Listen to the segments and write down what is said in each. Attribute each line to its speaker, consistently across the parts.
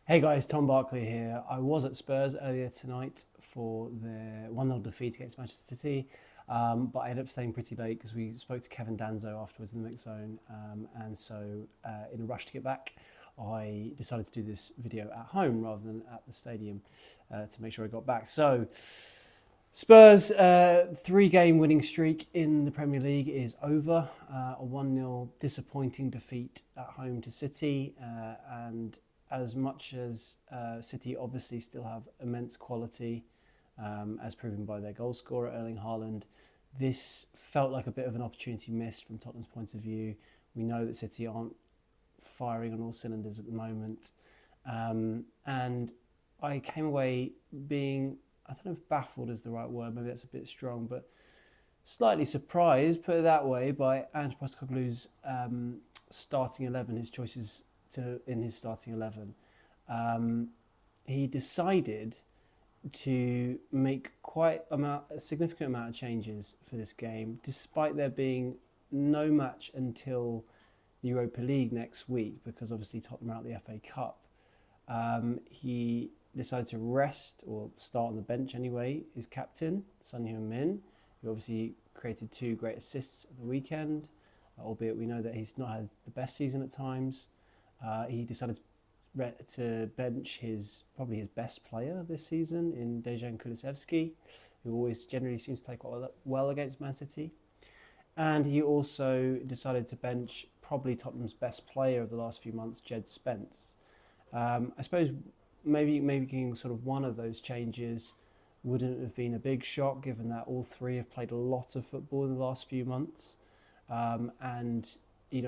Speaker 1: Hey guys, Tom Barclay here. I was at Spurs earlier tonight for their 1-0 defeat against Manchester City, but I ended up staying pretty late because we spoke to Kevin Danzo afterwards in the mix zone. In a rush to get back, I decided to do this video at home rather than at the stadium to make sure I got back. So, Spurs' three-game winning streak in the Premier League is over. A 1-0 disappointing defeat at home to City, and as much as City obviously still have immense quality, as proven by their goal scorer Erling Haaland, this felt like a bit of an opportunity missed from Tottenham's point of view. We know that City aren't firing on all cylinders at the moment, and I came away being, I don't know if baffled is the right word, maybe that's a bit strong, but slightly surprised, put it that way, by Ange Postecoglou's starting 11, his choices in his starting 11. He decided to make a significant amount of changes for this game, despite there being no match until the Europa League next week, because obviously Tottenham are out the FA Cup. He decided to rest, or start on the bench anyway, his captain, Son Heung-min, who obviously created two great assists at the weekend, albeit we know that he's not had the best season at times. He decided to bench probably his best player this season in Dejan Kulusevski, who always generally seems to play quite well against Man City. And he also decided to bench probably Tottenham's best player of the last few months, Jed Spence. I suppose maybe making sort of one of those changes wouldn't have been a big shock, given that all three have played a lot of football in the last few months. And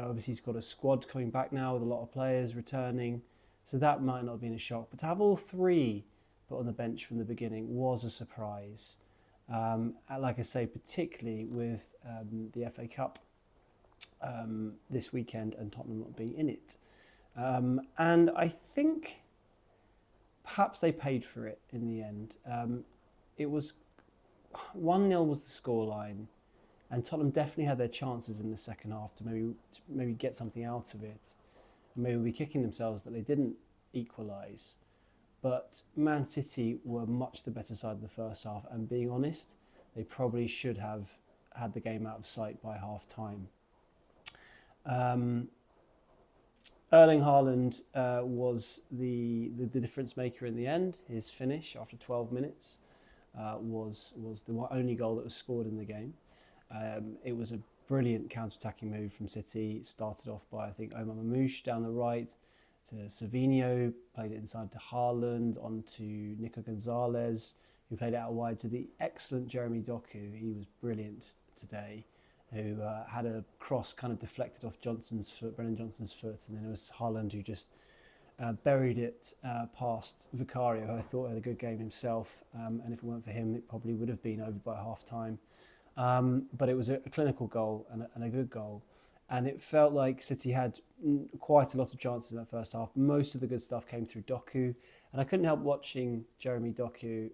Speaker 1: obviously he's got a squad coming back now with a lot of players returning, so that might not have been a shock. But to have all three put on the bench from the beginning was a surprise. Like I say, particularly with the FA Cup this weekend and Tottenham not being in it. And I think perhaps they paid for it in the end. It was 1-0 was the scoreline, and Tottenham definitely had their chances in the second half to maybe get something out of it, and maybe be kicking themselves that they didn't equalise. But Man City were much the better side of the first half, and being honest, they probably should have had the game out of sight by half time. Erling Haaland was the difference maker in the end. His finish after 12 minutes was the only goal that was scored in the game. It was a brilliant counter-attacking move from City. It started off by, I think, Omar Mamouche down the right to Savinho, played it inside to Haaland, on to Nico Gonzalez, who played it out wide to the excellent Jeremy Doku. He was brilliant today, who had a cross kind of deflected off Brennan Johnson's foot, and then it was Haaland who just buried it past Vicario, who I thought had a good game himself, and if it weren't for him, it probably would have been over by half-time. But it was a clinical goal and a good goal. And it felt like City had quite a lot of chances in that first half. Most of the good stuff came through Doku. And I couldn't help watching Jeremy Doku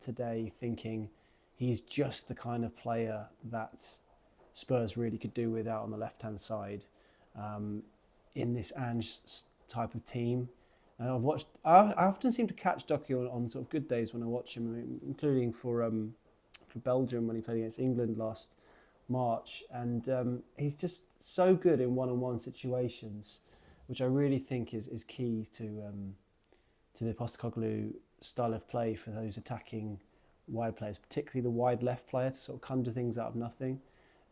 Speaker 1: today, thinking he's just the kind of player that Spurs really could do with out on the left-hand side in this Ange type of team. And I often seem to catch Doku on sort of good days when I watch him, including for Belgium when he played against England last March, and he's just so good in one-on-one situations, which I really think is key to the Postecoglou style of play for those attacking wide players, particularly the wide left player, to sort of conjure things out of nothing.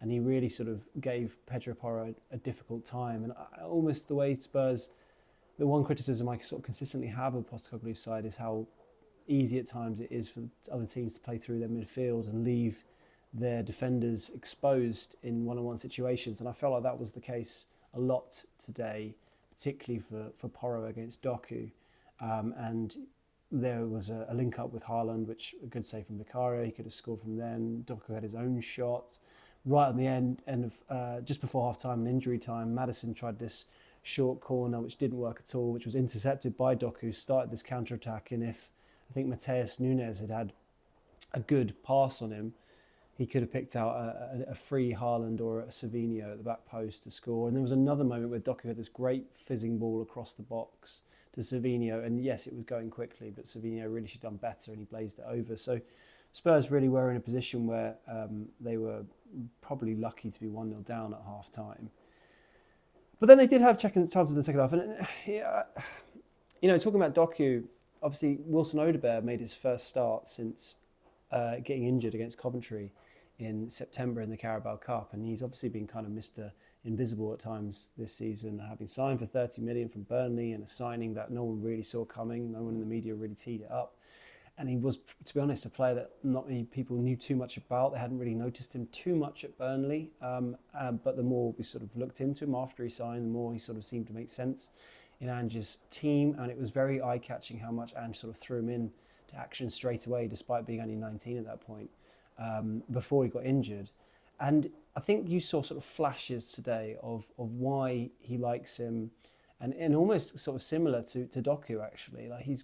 Speaker 1: And he really sort of gave Pedro Porro a difficult time. And almost the way Spurs, the one criticism I sort of consistently have of Postecoglou's side is how easy at times it is for other teams to play through their midfield and leave their defenders exposed in one-on-one situations. And I felt like that was the case a lot today, particularly for Porro against Doku. And there was a link-up with Haaland, which a good save from Vicario. He could have scored from then. Doku had his own shot. Right on the end of just before half-time and injury time, Maddison tried this short corner, which didn't work at all, which was intercepted by Doku, started this counter-attack, and if I think Mateus Nunes had a good pass on him, he could have picked out a free Haaland or a Savinho at the back post to score. And there was another moment where Doku had this great fizzing ball across the box to Savinho, and yes, it was going quickly, but Savinho really should have done better, and he blazed it over. So Spurs really were in a position where they were probably lucky to be 1-0 down at half time. But then they did have chances in the second half. And talking about Doku, obviously Wilson Odobert made his first start since getting injured against Coventry in September in the Carabao Cup, and he's obviously been kind of Mr. Invisible at times this season, having signed for 30 million from Burnley, and a signing that no one really saw coming. No one in the media really teed it up. And he was, to be honest, a player that not many people knew too much about. They hadn't really noticed him too much at Burnley. But the more we sort of looked into him after he signed, the more he sort of seemed to make sense in Ange's team. And it was very eye-catching how much Ange sort of threw him in to action straight away, despite being only 19 at that point, before he got injured. And I think you saw sort of flashes today of why he likes him, and almost sort of similar to Doku, actually. Like he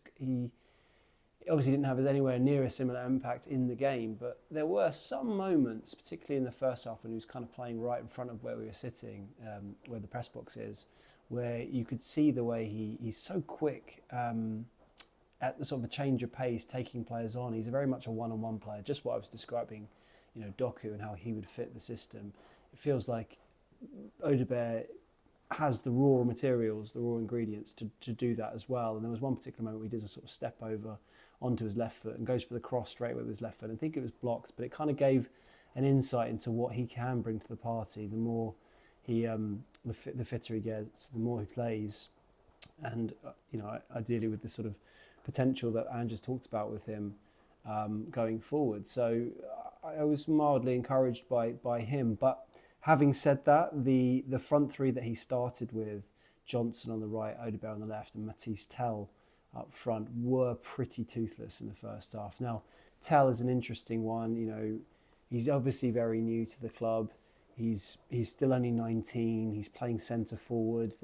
Speaker 1: obviously didn't have anywhere near a similar impact in the game, but there were some moments, particularly in the first half when he was kind of playing right in front of where we were sitting, where the press box is, where you could see the way he's so quick at the sort of a change of pace, taking players on. He's very much a one-on-one player, just what I was describing, Doku and how he would fit the system. It feels like Odobert has the raw materials, the raw ingredients to do that as well. And there was one particular moment where he does a sort of step over onto his left foot and goes for the cross straight away with his left foot. I think it was blocked, but it kind of gave an insight into what he can bring to the party. The more he, the fitter he gets, the more he plays, and ideally with the sort of potential that Ange has talked about with him going forward. So I was mildly encouraged by him. But having said that, the front three that he started with, Johnson on the right, Odobert on the left, and Matisse Tell up front, were pretty toothless in the first half. Now, Tell is an interesting one. He's obviously very new to the club. He's still only 19. He's playing centre forward.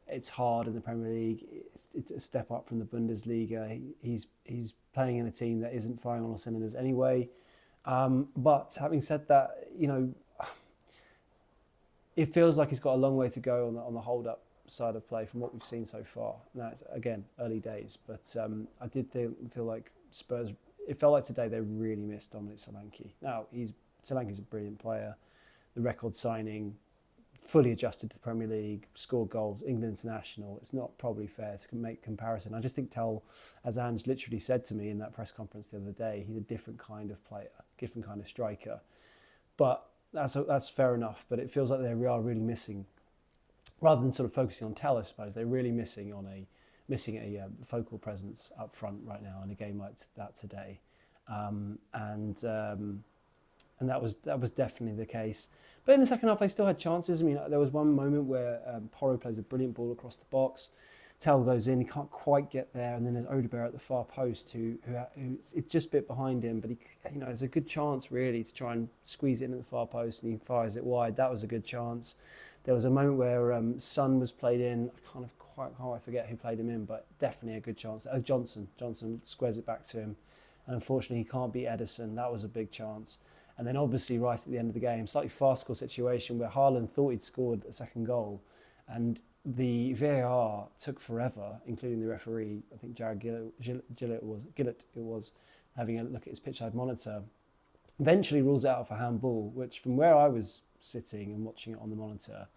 Speaker 1: It's hard in the Premier League. It's a step up from the Bundesliga. He's playing in a team that isn't firing on all cylinders anyway. But having said that, it feels like he's got a long way to go on the hold-up side of play from what we've seen so far. Now, it's, again, early days, but I did feel like Spurs, it felt like today they really missed Dominic Solanke. Now, Solanke's a brilliant player. The record signing, fully adjusted to the Premier League, scored goals, England international. It's not probably fair to make comparison. I just think Tell, as Ange literally said to me in that press conference the other day, he's a different kind of player, different kind of striker. But that's fair enough. But it feels like they are really missing, rather than sort of focusing on Tell, I suppose, they're really missing a focal presence up front right now in a game like that today. And that was definitely the case. But in the second half, they still had chances. I mean, there was one moment where Porro plays a brilliant ball across the box. Tell goes in, he can't quite get there, and then there's Odobert at the far post who it's just a bit behind him, but there's a good chance really to try and squeeze it in at the far post, and he fires it wide. That was a good chance. There was a moment where Son was played in. I can't forget who played him in, but definitely a good chance. Johnson squares it back to him, and unfortunately he can't beat Ederson. That was a big chance. And then obviously right at the end of the game, slightly farcical situation where Haaland thought he'd scored a second goal, and the VAR took forever, including the referee. I think Jared Gillett was having a look at his pitch-side monitor. Eventually rules it out for handball, which from where I was sitting and watching it on the monitor,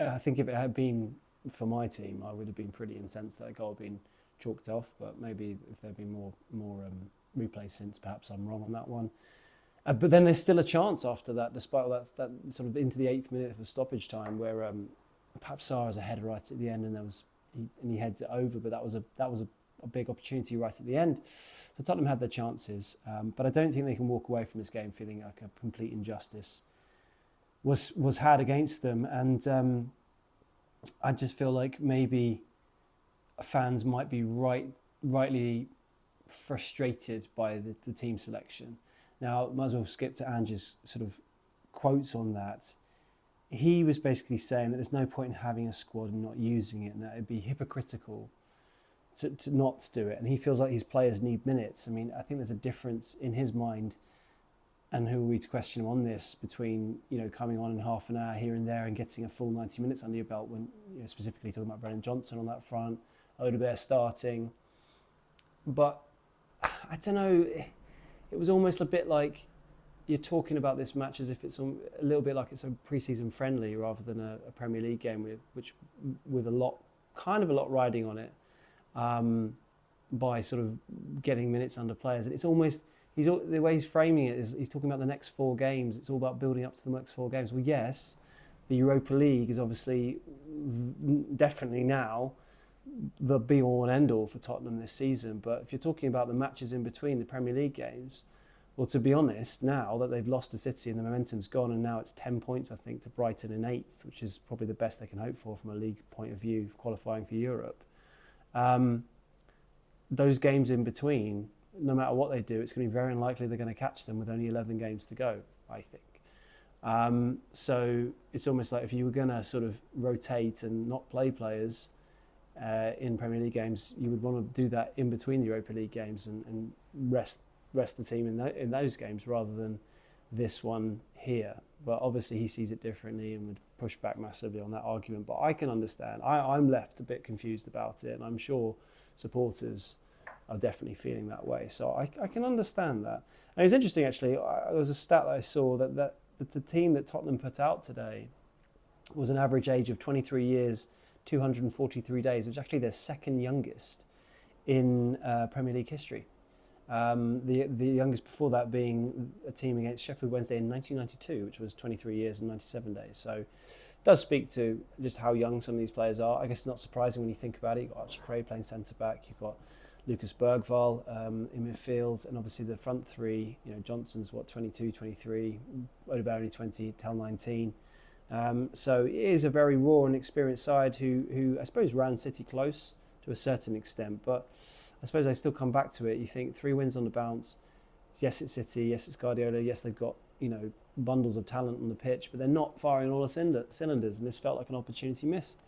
Speaker 1: I think if it had been for my team, I would have been pretty incensed that goal had been chalked off. But maybe if there'd been more replays since, perhaps I'm wrong on that one. But then there's still a chance after that, despite all that sort of into the 8th minute of stoppage time, where perhaps Sarr has a header right at the end, and he heads it over. But that was a big opportunity right at the end. So Tottenham had their chances, but I don't think they can walk away from this game feeling like a complete injustice was had against them. And I just feel like maybe fans might be rightly frustrated by the team selection. Now, might as well skip to Ange's sort of quotes on that. He was basically saying that there's no point in having a squad and not using it, and that it'd be hypocritical to not do it. And he feels like his players need minutes. I mean, I think there's a difference in his mind, and who are we to question him on this, between, coming on in half an hour here and there and getting a full 90 minutes under your belt, when, specifically talking about Brennan Johnson on that front, Odegaard starting. But I don't know, it was almost a bit like you're talking about this match as if it's a little bit like it's a pre-season friendly rather than a Premier League game with a lot riding on it, by sort of getting minutes under players. And it's almost, the way he's framing it is he's talking about the next 4 games. It's all about building up to the next 4 games. Well, yes, the Europa League is obviously definitely now the be-all and end-all for Tottenham this season. But if you're talking about the matches in between the Premier League games, well, to be honest, now that they've lost to City and the momentum's gone, and now it's 10 points, I think, to Brighton in 8th, which is probably the best they can hope for from a league point of view, qualifying for Europe. Those games in between, no matter what they do, it's going to be very unlikely they're going to catch them with only 11 games to go, I think. So it's almost like if you were going to sort of rotate and not play players in Premier League games, you would want to do that in between the Europa League games and rest the team in those games rather than this one here. But obviously he sees it differently and would push back massively on that argument. But I can understand. I'm left a bit confused about it, and I'm sure supporters are definitely feeling that way. So I can understand that. And it's interesting, actually, there was a stat that I saw that the team that Tottenham put out today was an average age of 23 years, 243 days, which is actually their second youngest in Premier League history. The youngest before that being a team against Sheffield Wednesday in 1992, which was 23 years and 97 days. So it does speak to just how young some of these players are. I guess it's not surprising when you think about it. You've got Archie Gray playing centre-back, you've got Lucas Bergvall in midfield, and obviously the front three, Johnson's 22, 23, Odegaard only 20, Tel 19. So it is a very raw and experienced side who I suppose ran City close to a certain extent, but I suppose I still come back to it. You think 3 wins on the bounce. Yes, it's City. Yes, it's Guardiola. Yes, they've got bundles of talent on the pitch, but they're not firing all the cylinders, and this felt like an opportunity missed.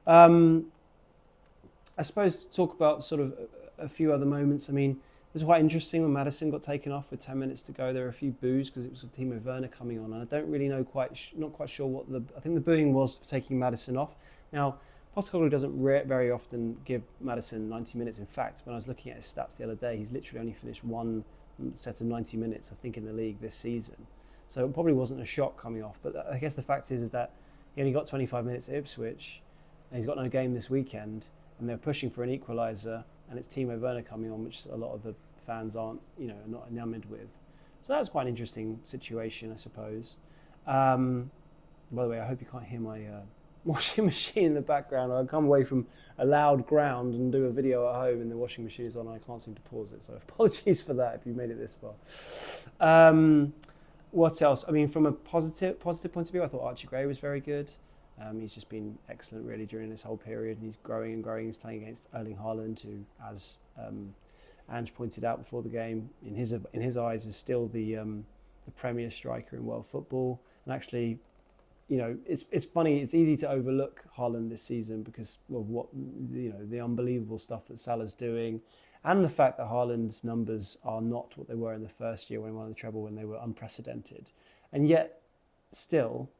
Speaker 1: I suppose to talk about sort of a few other moments. I mean, it was quite interesting when Maddison got taken off with 10 minutes to go. There were a few boos because it was Timo Werner coming on, and I don't really know not quite sure what I think the booing was for taking Maddison off. Now, Postecoglou doesn't very often give Maddison 90 minutes. In fact, when I was looking at his stats the other day, he's literally only finished one set of 90 minutes, I think, in the league this season. So it probably wasn't a shock coming off. But I guess the fact is that he only got 25 minutes at Ipswich, and he's got no game this weekend, and they're pushing for an equaliser, and it's Timo Werner coming on, which a lot of the fans aren't, not enamoured with. So that's quite an interesting situation, I suppose. By the way, I hope you can't hear my washing machine in the background. I come away from a loud ground and do a video at home and the washing machine is on and I can't seem to pause it, so apologies for that if you made it this far. What else? I mean, from a positive point of view, I thought Archie Gray was very good. He's just been excellent really during this whole period, and he's growing and growing. He's playing against Erling Haaland, who, as Ange pointed out before the game, in his eyes is still the premier striker in world football. And actually, it's funny. It's easy to overlook Haaland this season because of what the unbelievable stuff that Salah's doing, and the fact that Haaland's numbers are not what they were in the first year when he won the treble, when they were unprecedented. And yet, still,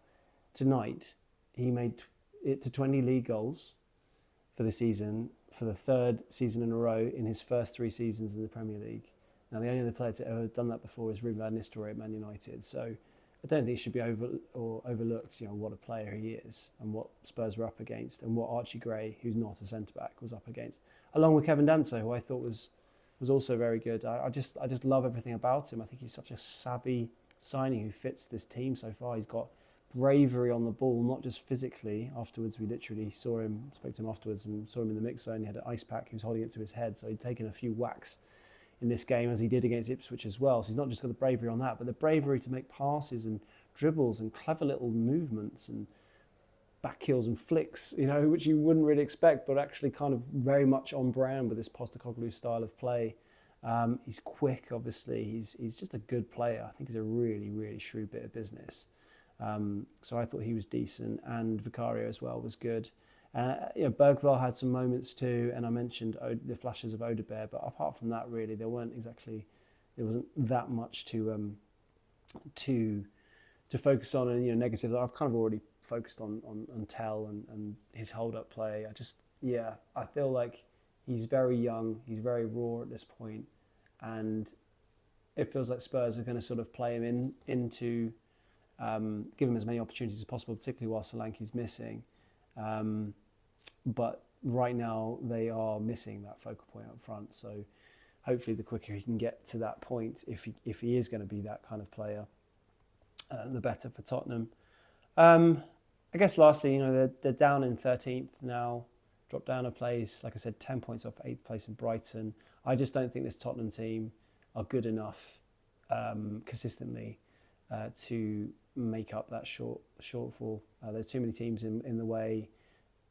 Speaker 1: tonight he made it to 20 league goals for the season, for the 3rd season in a row in his first 3 seasons in the Premier League. Now, the only other player to ever have done that before is Ruben van Nistelrooy at Man United. So I don't think it should be overlooked, what a player he is and what Spurs were up against, and what Archie Gray, who's not a centre-back, was up against, along with Kevin Danso, who I thought was also very good. I just love everything about him. I think he's such a savvy signing who fits this team so far. He's got bravery on the ball, not just physically. Afterwards, we literally spoke to him afterwards and saw him in the mix zone. He had an ice pack, he was holding it to his head, so he'd taken a few whacks in this game, as he did against Ipswich as well. So he's not just got the bravery on that, but the bravery to make passes and dribbles and clever little movements and back heels and flicks, which you wouldn't really expect, but actually kind of very much on brand with this Postecoglou style of play. He's quick, obviously. He's just a good player. I think he's a really, really shrewd bit of business. So I thought he was decent, and Vicario as well was good. Bergvall had some moments too, and I mentioned the flashes of Odegaard, but apart from that, really, there wasn't that much to to focus on, and negatives. I've kind of already focused on Tell and his hold up play. I feel like he's very young, he's very raw at this point, and it feels like Spurs are going to sort of play him into give him as many opportunities as possible, particularly while Solanke's missing. But right now they are missing that focal point up front. So hopefully the quicker he can get to that point, if he is going to be that kind of player, the better for Tottenham. I guess lastly, they're down in 13th now, dropped down a place. Like I said, 10 points off 8th place in Brighton. I just don't think this Tottenham team are good enough consistently to make up that shortfall. There are too many teams in the way.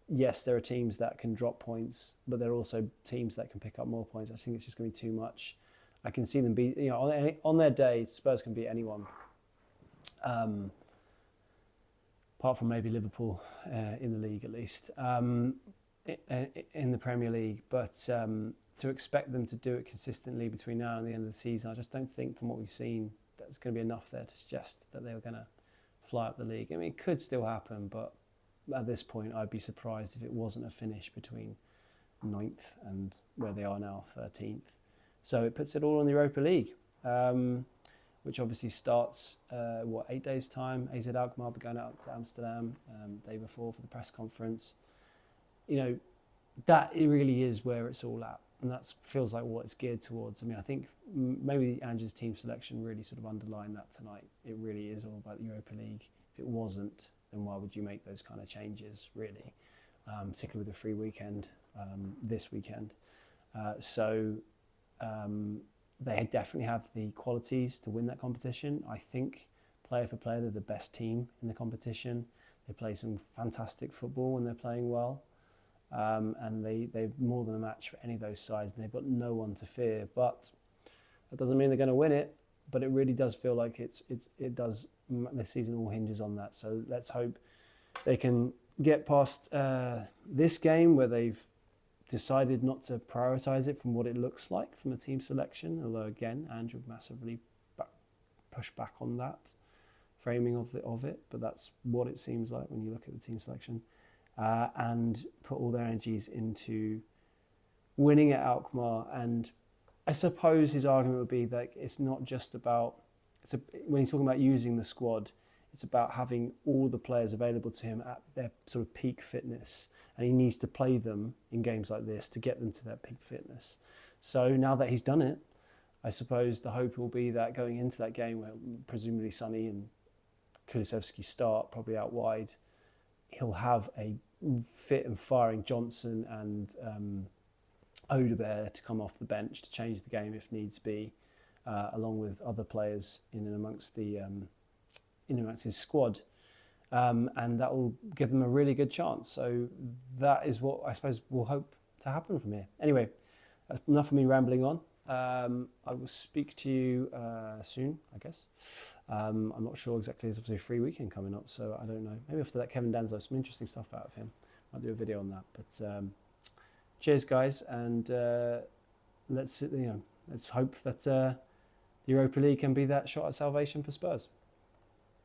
Speaker 1: Yes, there are teams that can drop points, but there are also teams that can pick up more points. I think it's just going to be too much. I can see them beat, on their day, Spurs can beat anyone. Apart from maybe Liverpool in the league at least, in the Premier League. But to expect them to do it consistently between now and the end of the season, I just don't think from what we've seen that's going to be enough there to suggest that they were going to fly up the league. I mean, it could still happen, but at this point I'd be surprised if it wasn't a finish between 9th and where they are now, 13th. So it puts it all on the Europa League, which obviously starts, 8 days' time. AZ Alkmaar will be going out to Amsterdam day before for the press conference. That it really is where it's all at. And that feels like what it's geared towards. I mean, I think maybe Ange's team selection really sort of underlined that tonight. It really is all about the Europa League. If it wasn't, then why would you make those kind of changes, really? Particularly with a free weekend this weekend. They definitely have the qualities to win that competition. I think, player for player, they're the best team in the competition. They play some fantastic football when they're playing well. And they're more than a match for any of those sides, and they've got no one to fear. But that doesn't mean they're going to win it. But it really does feel like it does. This season all hinges on that. So let's hope they can get past this game where they've decided not to prioritise it from what it looks like from a team selection. Although again, Ange would massively push back on that framing of it. But that's what it seems like when you look at the team selection. And put all their energies into winning at Alkmaar. And I suppose his argument would be that it's not just about, when he's talking about using the squad, it's about having all the players available to him at their sort of peak fitness. And he needs to play them in games like this to get them to their peak fitness. So now that he's done it, I suppose the hope will be that going into that game where presumably Sonny and Kulusevski start, probably out wide, he'll have a fit and firing Johnson and Odegaard to come off the bench to change the game if needs be, along with other players in and amongst his squad, and that will give them a really good chance. So that is what I suppose we'll hope to happen from here. Anyway, that's enough of me rambling on. I will speak to you soon, I guess. I'm not sure exactly. There's obviously a free weekend coming up, so I don't know. Maybe after that, Kevin Danzo, some interesting stuff out of him. I'll do a video on that. But cheers, guys, and let's hope that the Europa League can be that shot at salvation for Spurs.